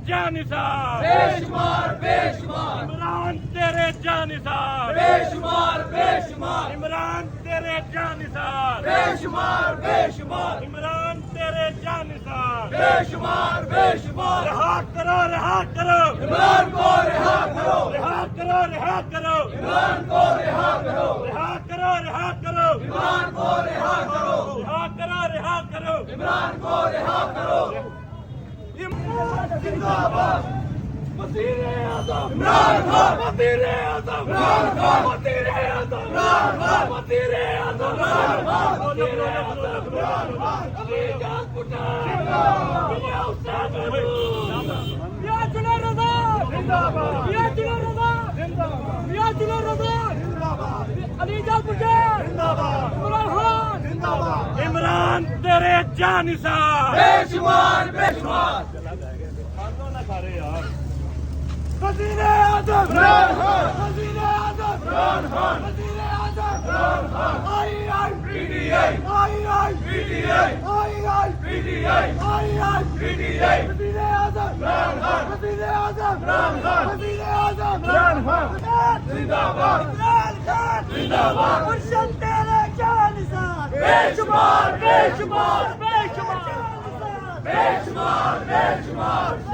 जानिसार बेशुमार बेशुमार इमरान तेरे जानिसार बेशुमार बेशुमार इमरान तेरे जानिसार बेशुमार बेशुमार इमरान तेरे जानिसार बेशुमार बेशुमार रहा करो इमरान को रिहा करो रहा करो इमरान को रिहा करो रहा करो इमरान को रिहा करो रहा करो इमरान को रिहा करो जिंदाबाद वज़ीर आज़म इमरान खान वज़ीर आज़म इमरान खान वज़ीर आज़म इमरान खान वज़ीर आज़म इमरान खान वज़ीर आज़म इमरान खान अली जान पुटार या उस्ताद या जुला रज़ा जिंदाबाद या जुला रज़ा जिंदाबाद या जुला रज़ा जिंदाबाद अली जान पुटार जिंदाबाद इमरान खान जिंदाबाद इमरान तेरे जानिसार बेशुमार बेशुमार वज़ीर आज़म इमरान खान वज़ीर आज़म इमरान खान वज़ीर आज़म इमरान खान आई पीटीआई आई पीटीआई आई पीटीआई आई पीटीआई वज़ीर आज़म इमरान खान वज़ीर आज़म इमरान खान वज़ीर आज़म इमरान खान जिंदाबाद इमरान खान जिंदाबाद मुर्शद तेरे जानिसार बेशुमार बेशुमार बेशुमार बेशुमार बेशुमार